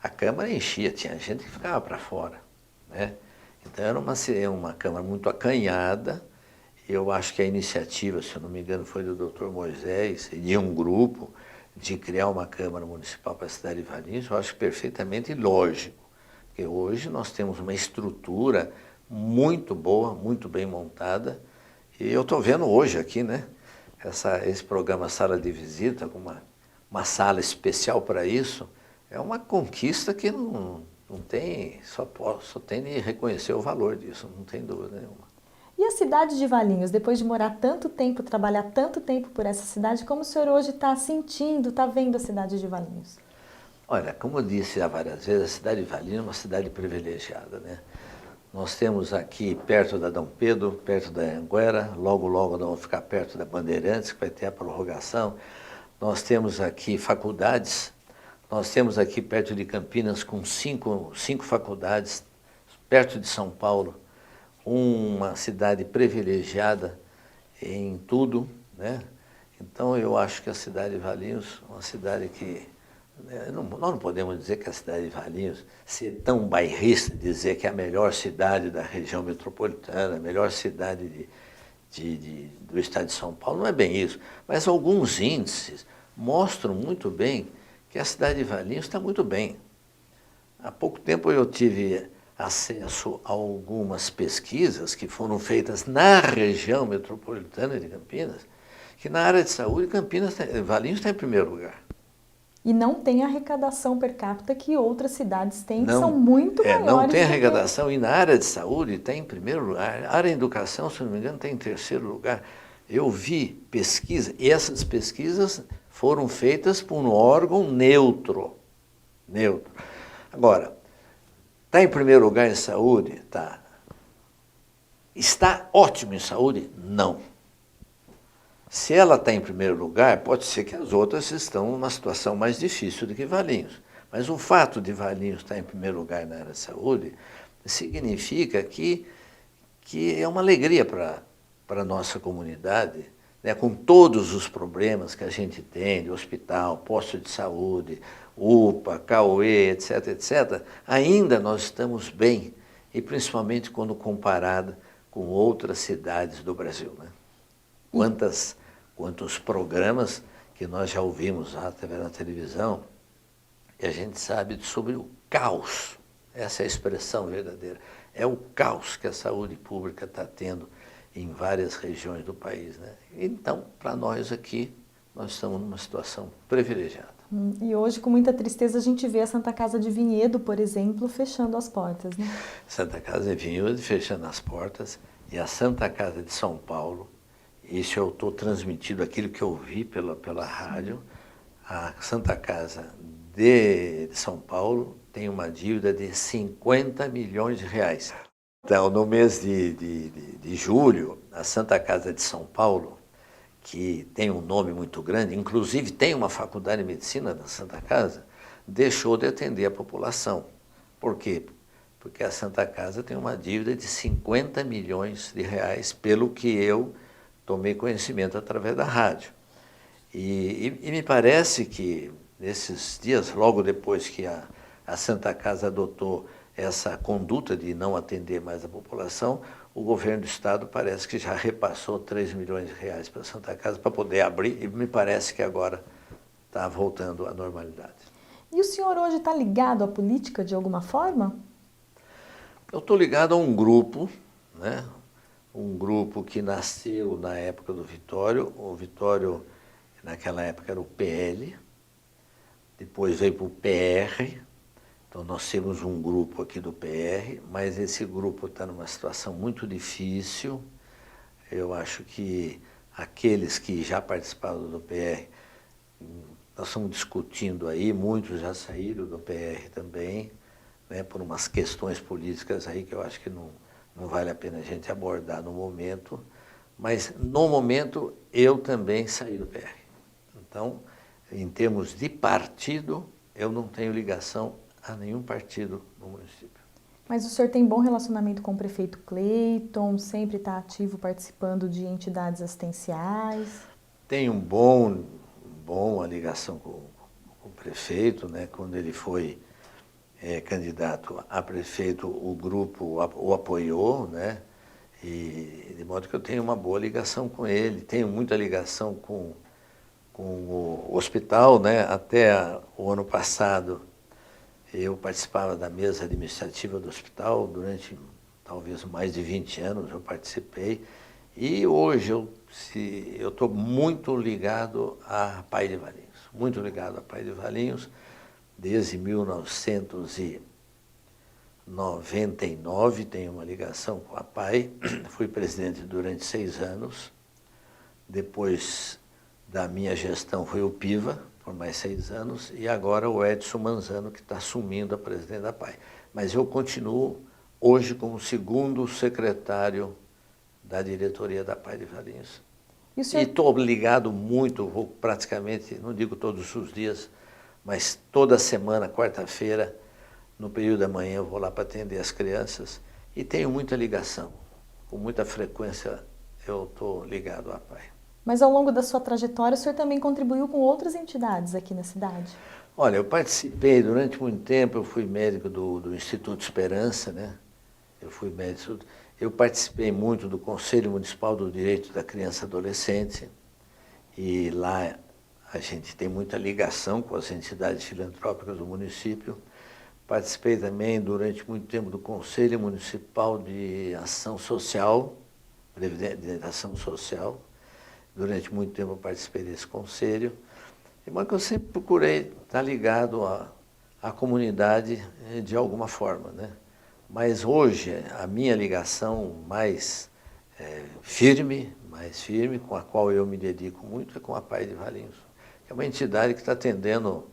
a Câmara enchia, tinha gente que ficava para fora, né? Então era uma Câmara muito acanhada. Eu acho que a iniciativa, se eu não me engano, foi do Dr. Moisés e de um grupo de criar uma Câmara Municipal para a cidade de Valinhos. Eu acho perfeitamente lógico, porque hoje nós temos uma estrutura muito boa, muito bem montada, e eu estou vendo hoje aqui, né, esse programa Sala de Visita, com uma sala especial para isso, é uma conquista que não tem, só tem de reconhecer o valor disso, não tem dúvida nenhuma. E a cidade de Valinhos, depois de morar tanto tempo, trabalhar tanto tempo por essa cidade, como o senhor hoje está sentindo, está vendo a cidade de Valinhos? Olha, como eu disse há várias vezes, a cidade de Valinhos é uma cidade privilegiada, né? Nós temos aqui perto da Dom Pedro, perto da Anhanguera, logo nós vamos ficar perto da Bandeirantes, que vai ter a prorrogação. Nós temos aqui faculdades, nós temos aqui perto de Campinas com cinco faculdades, perto de São Paulo, uma cidade privilegiada em tudo, né? Então eu acho que a cidade de Valinhos é uma cidade que nós não podemos dizer que a cidade de Valinhos, ser tão bairrista, dizer que é a melhor cidade da região metropolitana, a melhor cidade do estado de São Paulo, não é bem isso, mas alguns índices mostram muito bem que a cidade de Valinhos está muito bem. Há pouco tempo eu tive acesso a algumas pesquisas que foram feitas na região metropolitana de Campinas, que na área de saúde Valinhos está em primeiro lugar. E não tem a arrecadação per capita que outras cidades têm, que Não, são muito maiores. não tem do que- arrecadação e na área de saúde está em primeiro lugar. A área de educação, se não me engano, está em terceiro lugar. Eu vi pesquisa, e essas pesquisas foram feitas por um órgão neutro. Neutro. Agora, está em primeiro lugar em saúde? Tá. Está ótimo em saúde? Não. Se ela está em primeiro lugar, pode ser que as outras estão numa situação mais difícil do que Valinhos. Mas o fato de Valinhos estar em primeiro lugar na área de saúde significa que é uma alegria para a nossa comunidade, né, com todos os problemas que a gente tem de hospital, posto de saúde, UPA, CAUE, etc., etc., ainda nós estamos bem, e principalmente quando comparada com outras cidades do Brasil. Né? Quantos programas que nós já ouvimos na televisão, e a gente sabe sobre o caos, essa é a expressão verdadeira, é o caos que a saúde pública está tendo em várias regiões do país. Né? Então, para nós aqui, nós estamos numa situação privilegiada. E hoje, com muita tristeza, a gente vê a Santa Casa de Vinhedo, por exemplo, fechando as portas. Né? Santa Casa de Vinhedo fechando as portas, e a Santa Casa de São Paulo, isso eu estou transmitindo aquilo que eu vi pela rádio, a Santa Casa de São Paulo tem uma dívida de 50 milhões de reais. Então, no mês de julho, a Santa Casa de São Paulo, que tem um nome muito grande, inclusive tem uma faculdade de medicina na Santa Casa, deixou de atender a população. Por quê? Porque a Santa Casa tem uma dívida de 50 milhões de reais, pelo que eu tomei conhecimento através da rádio. E me parece que nesses dias, logo depois que a Santa Casa adotou essa conduta de não atender mais a população, o governo do estado parece que já repassou 3 milhões de reais para a Santa Casa para poder abrir, e me parece que agora está voltando à normalidade. E o senhor hoje está ligado à política de alguma forma? Eu estou ligado a um grupo, né? Um grupo que nasceu na época do Vitório. O Vitório, naquela época, era o PL, depois veio para o PR. Então, nós temos um grupo aqui do PR, mas esse grupo está numa situação muito difícil. Eu acho que aqueles que já participaram do PR, nós estamos discutindo aí, muitos já saíram do PR também, né, por umas questões políticas aí que eu acho que não vale a pena a gente abordar no momento, mas no momento eu também saí do PR. Então, em termos de partido, eu não tenho ligação a nenhum partido no município. Mas o senhor tem bom relacionamento com o prefeito Cleiton, sempre está ativo participando de entidades assistenciais? Tenho uma ligação com o prefeito, né? Quando ele foi candidato a prefeito, o grupo o apoiou, né? E de modo que eu tenho uma boa ligação com ele, tenho muita ligação com o hospital, né? Até o ano passado eu participava da mesa administrativa do hospital, durante talvez mais de 20 anos eu participei, e hoje eu estou muito ligado a Pai de Valinhos, muito ligado a Pai de Valinhos, desde 1999 tenho uma ligação com a Pai, fui presidente durante 6 anos, depois da minha gestão foi o Piva, por mais 6 anos, e agora o Edson Manzano, que está assumindo a presidente da PAI. Mas eu continuo hoje como segundo secretário da diretoria da PAI de Valinhos. E estou ligado muito, vou praticamente, não digo todos os dias, mas toda semana, quarta-feira, no período da manhã, eu vou lá para atender as crianças e tenho muita ligação. Com muita frequência eu estou ligado à PAI. Mas ao longo da sua trajetória, o senhor também contribuiu com outras entidades aqui na cidade? Olha, eu participei durante muito tempo, eu fui médico do Instituto Esperança, né? Eu fui médico. Eu participei muito do Conselho Municipal do Direito da Criança e Adolescente, e lá a gente tem muita ligação com as entidades filantrópicas do município. Participei também durante muito tempo do Conselho Municipal de Ação Social, de Ação Social. Durante muito tempo eu participei desse conselho, mas eu sempre procurei estar ligado à comunidade de alguma forma, né? Mas hoje a minha ligação mais firme, com a qual eu me dedico muito, é com a Pai de Valinhos, que é uma entidade que está atendendo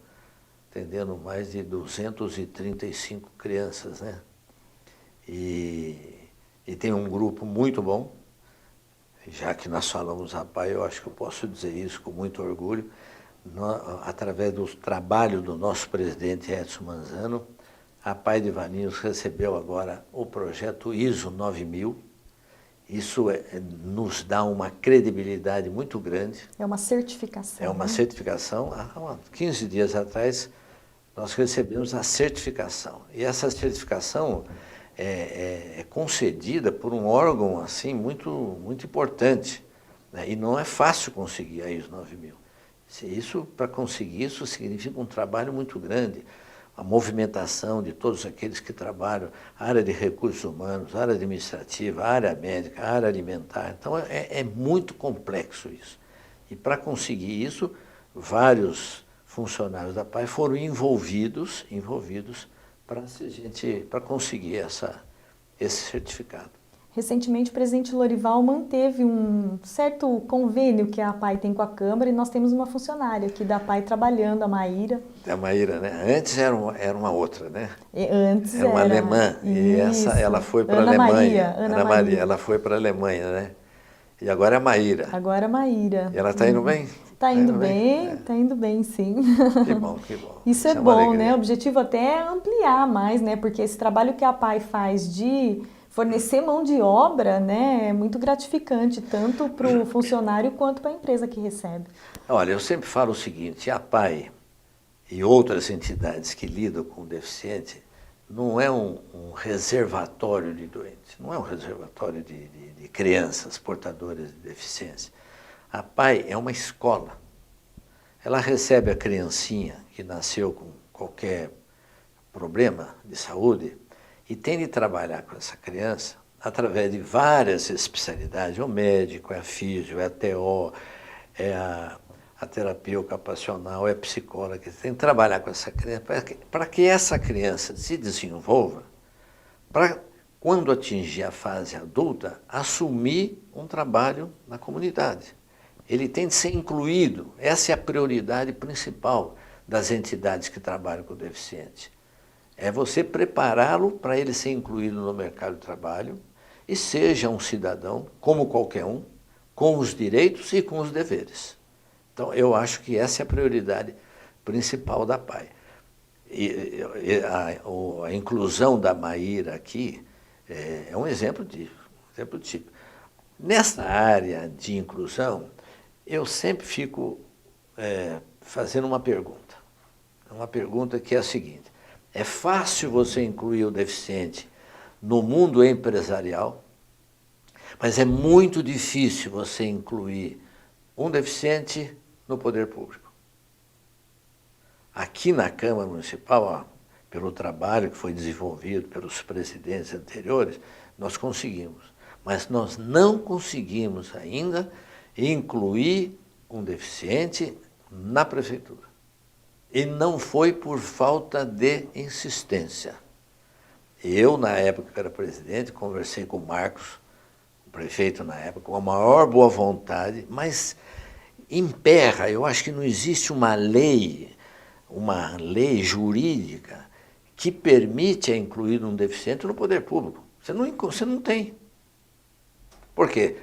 mais de 235 crianças, né? E tem um grupo muito bom. Já que nós falamos a Pai, eu acho que eu posso dizer isso com muito orgulho, através do trabalho do nosso presidente Edson Manzano, a Pai de Valinhos recebeu agora o projeto ISO 9000. Isso nos dá uma credibilidade muito grande. É uma certificação. É uma certificação. Há 15 dias atrás, nós recebemos a certificação. E essa certificação é concedida por um órgão assim, muito importante, né? E não é fácil conseguir a ISO 9000. Para conseguir isso significa um trabalho muito grande. A movimentação de todos aqueles que trabalham, a área de recursos humanos, a área administrativa, a área médica, a área alimentar. Então é muito complexo isso. E para conseguir isso, vários funcionários da PAI foram envolvidos para conseguir esse certificado. Recentemente, o presidente Lorival manteve um certo convênio que a PAI tem com a Câmara, e nós temos uma funcionária aqui da PAI trabalhando, a Maíra. A Maíra, né? Antes era uma outra, né? Antes era uma alemã. Isso. E ela foi para a Alemanha. Ana Maria. Ela foi para a Alemanha, né? E agora é a Maíra. Agora é a Maíra. E ela está indo bem? Está indo bem, está indo bem, sim. Que bom, que bom. Isso é bom, né? O objetivo até é ampliar mais, né? Porque esse trabalho que a PAI faz de fornecer mão de obra, né, é muito gratificante, tanto para o funcionário quanto para a empresa que recebe. Olha, eu sempre falo o seguinte, a PAI e outras entidades que lidam com o deficiente não é um reservatório de doentes, não é um reservatório de crianças portadoras de deficiência. A PAI é uma escola. Ela recebe a criancinha que nasceu com qualquer problema de saúde e tem de trabalhar com essa criança através de várias especialidades. É o médico, é a físio, é a TO, é a terapia ocupacional, é a psicóloga. Tem que trabalhar com essa criança para que essa criança se desenvolva, para, quando atingir a fase adulta, assumir um trabalho na comunidade. Ele tem de ser incluído. Essa é a prioridade principal das entidades que trabalham com o deficiente. É você prepará-lo para ele ser incluído no mercado de trabalho e seja um cidadão, como qualquer um, com os direitos e com os deveres. Então, eu acho que essa é a prioridade principal da PAI. A inclusão da Maíra aqui é um exemplo típico. Nessa área de inclusão, eu sempre fico fazendo uma pergunta que é a seguinte: é fácil você incluir o deficiente no mundo empresarial, mas é muito difícil você incluir um deficiente no poder público. Aqui na Câmara Municipal, pelo trabalho que foi desenvolvido pelos presidentes anteriores, nós conseguimos. Mas nós não conseguimos ainda incluir um deficiente na prefeitura. E não foi por falta de insistência. Eu, na época que era presidente, conversei com o Marcos, o prefeito na época, com a maior boa vontade, mas emperra. Eu acho que não existe uma lei jurídica que permite a incluir um deficiente no poder público. Você não tem. Por quê?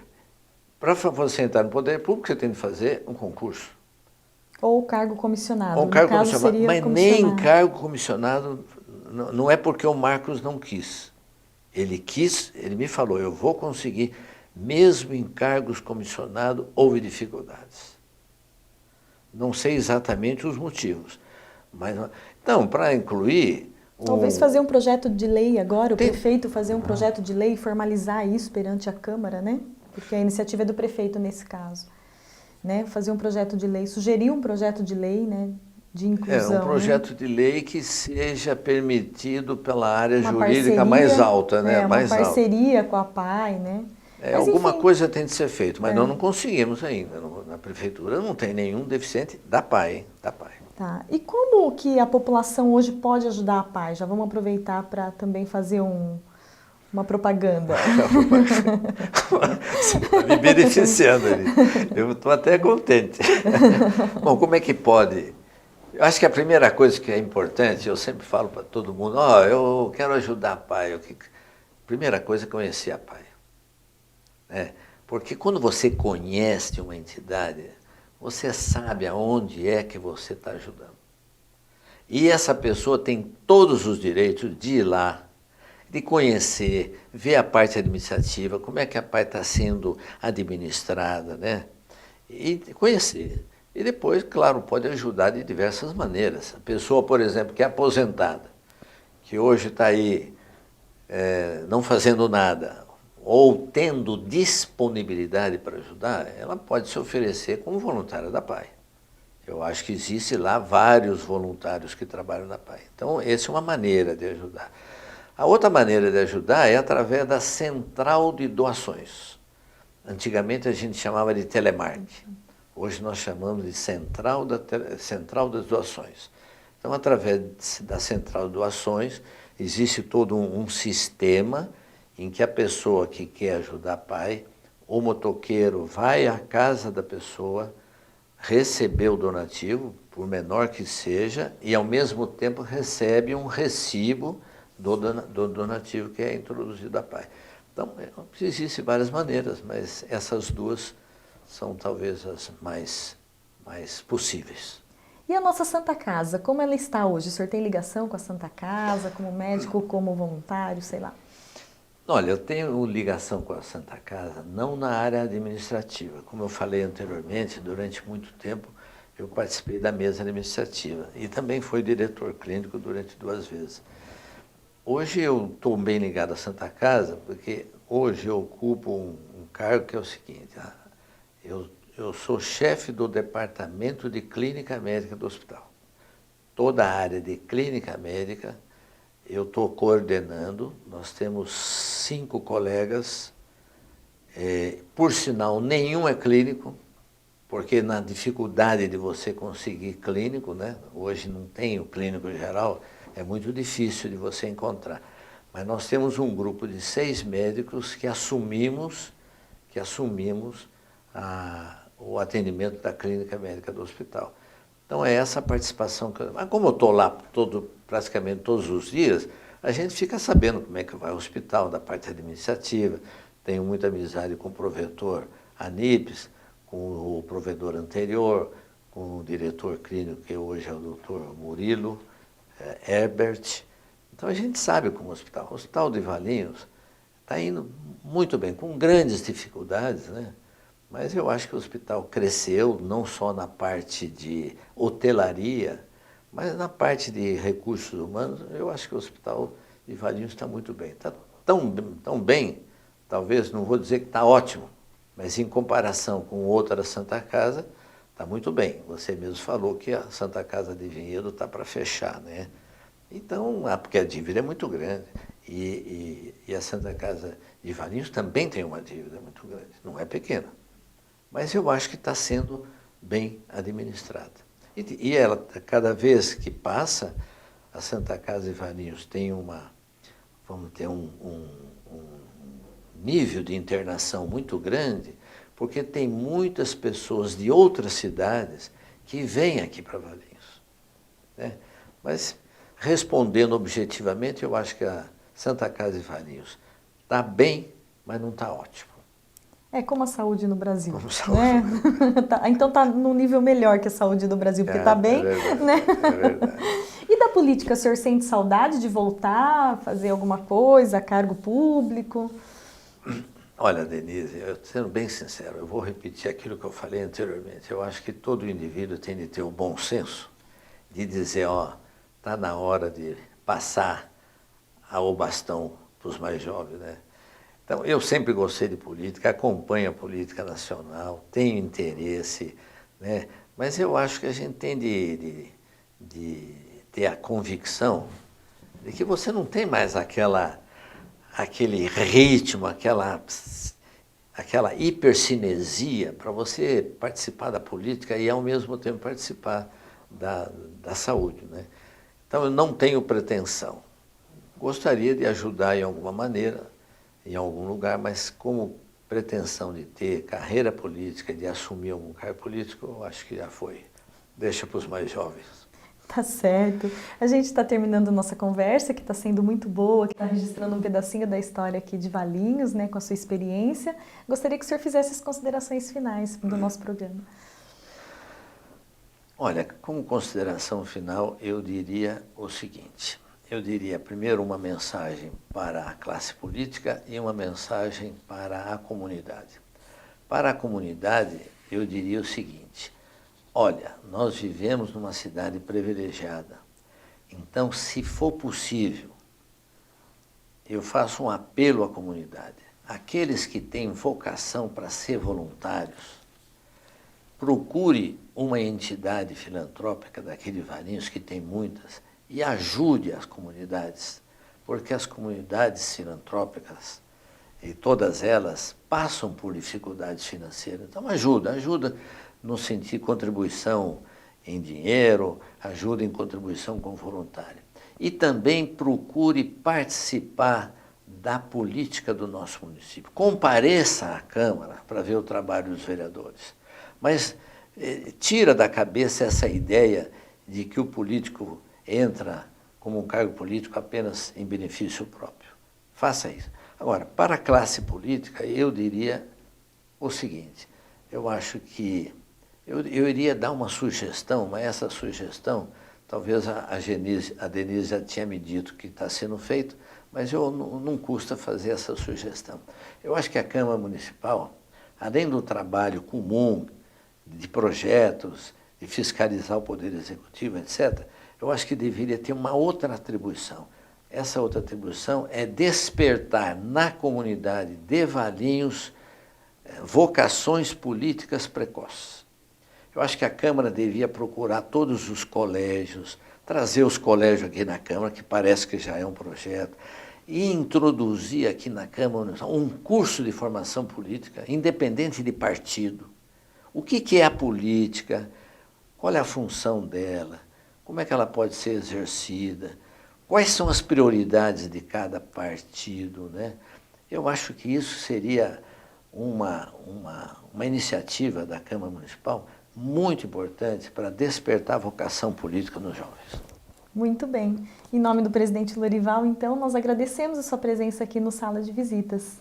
Para você entrar no poder público, você tem de fazer um concurso. Ou cargo comissionado. Ou cargo caso comissionado, seria mas comissionado. nem cargo comissionado, não é porque o Marcos não quis. Ele quis, ele me falou, eu vou conseguir, mesmo em cargos comissionados, houve dificuldades. Não sei exatamente os motivos. Mas, então, para incluir, Talvez fazer um projeto de lei agora, o prefeito fazer um projeto de lei e formalizar isso perante a Câmara, né? Porque a iniciativa é do prefeito nesse caso. Né? Fazer um projeto de lei, sugerir um projeto de lei, né? De inclusão. Um projeto de lei que seja permitido pela área uma jurídica parceria, mais alta, né? Uma mais parceria alta. Com a PAI, né? Mas, alguma enfim, coisa tem de ser feito, mas nós não conseguimos ainda. Na prefeitura não tem nenhum deficiente da PAI, da PAI. Tá. E como que a população hoje pode ajudar a PAI? Já vamos aproveitar para também fazer uma propaganda. Você está me beneficiando ali. Eu estou até contente. Bom, como é que pode? Eu acho que a primeira coisa que é importante, eu sempre falo para todo mundo, eu quero ajudar a PAI. Primeira coisa é conhecer a PAI. Né? Porque quando você conhece uma entidade, você sabe aonde é que você está ajudando. E essa pessoa tem todos os direitos de ir lá, de conhecer, ver a parte administrativa, como é que a PAI está sendo administrada, né? E conhecer. E depois, claro, pode ajudar de diversas maneiras. A pessoa, por exemplo, que é aposentada, que hoje está aí não fazendo nada, ou tendo disponibilidade para ajudar, ela pode se oferecer como voluntária da PAI. Eu acho que existe lá vários voluntários que trabalham na PAI. Então, essa é uma maneira de ajudar. A outra maneira de ajudar é através da central de doações. Antigamente a gente chamava de telemarketing. Hoje nós chamamos de central das doações. Então, através da central de doações, existe todo um sistema em que a pessoa que quer ajudar a PAI, o motoqueiro vai à casa da pessoa, receber o donativo, por menor que seja, e ao mesmo tempo recebe um recibo do donativo que é introduzido à PAI. Então, existem várias maneiras, mas essas duas são talvez as mais possíveis. E a nossa Santa Casa, como ela está hoje? O senhor tem ligação com a Santa Casa, como médico, como voluntário, sei lá? Olha, eu tenho ligação com a Santa Casa, não na área administrativa. Como eu falei anteriormente, durante muito tempo eu participei da mesa administrativa e também fui diretor clínico durante 2 vezes. Hoje eu estou bem ligado à Santa Casa, porque hoje eu ocupo um cargo que é o seguinte, eu sou chefe do departamento de clínica médica do hospital. Toda a área de clínica médica eu estou coordenando, nós temos 5 colegas, por sinal nenhum é clínico, porque na dificuldade de você conseguir clínico, né? Hoje não tem o clínico geral, é muito difícil de você encontrar. Mas nós temos um grupo de 6 médicos que assumimos o atendimento da clínica médica do hospital. Então é essa a participação. Mas como eu estou lá praticamente todos os dias, a gente fica sabendo como é que vai o hospital, da parte administrativa. Tenho muita amizade com o provedor Anípes, com o provedor anterior, com o diretor clínico, que hoje é o doutor Murilo Herbert. Então a gente sabe como o Hospital de Valinhos está indo muito bem, com grandes dificuldades, né? Mas eu acho que o hospital cresceu, não só na parte de hotelaria, mas na parte de recursos humanos. Eu acho que o Hospital de Valinhos está muito bem. Está tão bem, talvez, não vou dizer que está ótimo, mas em comparação com outra Santa Casa, está muito bem. Você mesmo falou que a Santa Casa de Vinhedo está para fechar, né? Então, porque a dívida é muito grande. E a Santa Casa de Valinhos também tem uma dívida muito grande, não é pequena. Mas eu acho que está sendo bem administrada. E ela, cada vez que passa, a Santa Casa de Valinhos tem vamos ter um nível de internação muito grande, porque tem muitas pessoas de outras cidades que vêm aqui para Valinhos, né? Mas, respondendo objetivamente, eu acho que a Santa Casa de Valinhos está bem, mas não está ótimo. É como a saúde no Brasil. Como saúde, né? Então está num nível melhor que a saúde do Brasil, porque está bem. É verdade, né? É verdade. E da política, o senhor sente saudade de voltar, fazer alguma coisa, cargo público? Olha, Denise, sendo bem sincero, eu vou repetir aquilo que eu falei anteriormente. Eu acho que todo indivíduo tem de ter o bom senso de dizer, está na hora de passar o bastão para os mais jovens, né? Então, eu sempre gostei de política, acompanho a política nacional, tenho interesse, né? Mas eu acho que a gente tem de ter a convicção de que você não tem mais aquele ritmo, aquela hipercinesia para você participar da política e, ao mesmo tempo, participar da saúde, né? Então, eu não tenho pretensão. Gostaria de ajudar em alguma maneira, em algum lugar, mas como pretensão de ter carreira política, de assumir algum cargo político, eu acho que já foi. Deixa para os mais jovens. Tá certo. A gente está terminando nossa conversa, que está sendo muito boa, que está registrando um pedacinho da história aqui de Valinhos, né, com a sua experiência. Gostaria que o senhor fizesse as considerações finais do nosso programa. Olha, como consideração final, eu diria o seguinte. Eu diria, primeiro, uma mensagem para a classe política e uma mensagem para a comunidade. Para a comunidade, eu diria o seguinte: olha, nós vivemos numa cidade privilegiada, então, se for possível, eu faço um apelo à comunidade. Aqueles que têm vocação para ser voluntários, procure uma entidade filantrópica daqui de Valinhos, que tem muitas, e ajude as comunidades, porque as comunidades filantrópicas, e todas elas, passam por dificuldades financeiras. Então ajuda no sentido de contribuição em dinheiro, ajuda em contribuição com voluntário. E também procure participar da política do nosso município. Compareça à Câmara para ver o trabalho dos vereadores. Mas tira da cabeça essa ideia de que o político entra como um cargo político apenas em benefício próprio. Faça isso. Agora, para a classe política, eu diria o seguinte: eu acho que eu iria dar uma sugestão, mas essa sugestão, talvez a Denise já tinha me dito que está sendo feito, mas não custa fazer essa sugestão. Eu acho que a Câmara Municipal, além do trabalho comum de projetos, de fiscalizar o Poder Executivo, etc., eu acho que deveria ter uma outra atribuição. Essa outra atribuição é despertar na comunidade de Valinhos vocações políticas precoces. Eu acho que a Câmara devia procurar todos os colégios, trazer os colégios aqui na Câmara, que parece que já é um projeto, e introduzir aqui na Câmara um curso de formação política, independente de partido. O que é a política? Qual é a função dela? Como é que ela pode ser exercida? Quais são as prioridades de cada partido, né? Eu acho que isso seria uma iniciativa da Câmara Municipal muito importante para despertar a vocação política nos jovens. Muito bem. Em nome do presidente Lorival, então, nós agradecemos a sua presença aqui no Sala de Visitas.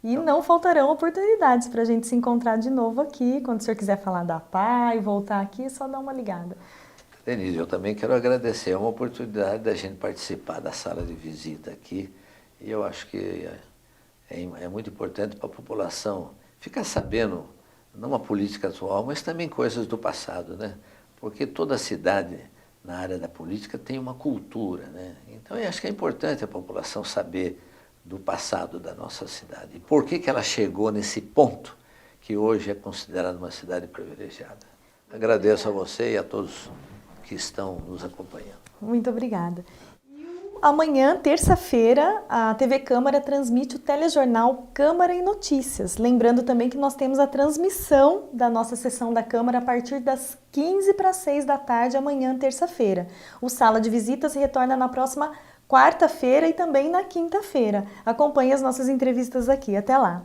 E não faltarão oportunidades para a gente se encontrar de novo aqui. Quando o senhor quiser falar da PAI, voltar aqui, é só dar uma ligada. Denise, eu também quero agradecer. É uma oportunidade da gente participar da sala de visita aqui. E eu acho que é muito importante para a população ficar sabendo, não a política atual, mas também coisas do passado, né? Porque toda cidade, na área da política, tem uma cultura, né? Então, eu acho que é importante a população saber do passado da nossa cidade. E por que ela chegou nesse ponto que hoje é considerada uma cidade privilegiada. Agradeço a você e a todos que estão nos acompanhando. Muito obrigada. Amanhã, terça-feira, a TV Câmara transmite o telejornal Câmara em Notícias. Lembrando também que nós temos a transmissão da nossa sessão da Câmara a partir das 15 para 6 da tarde, amanhã, terça-feira. O Sala de Visitas retorna na próxima quarta-feira e também na quinta-feira. Acompanhe as nossas entrevistas aqui. Até lá!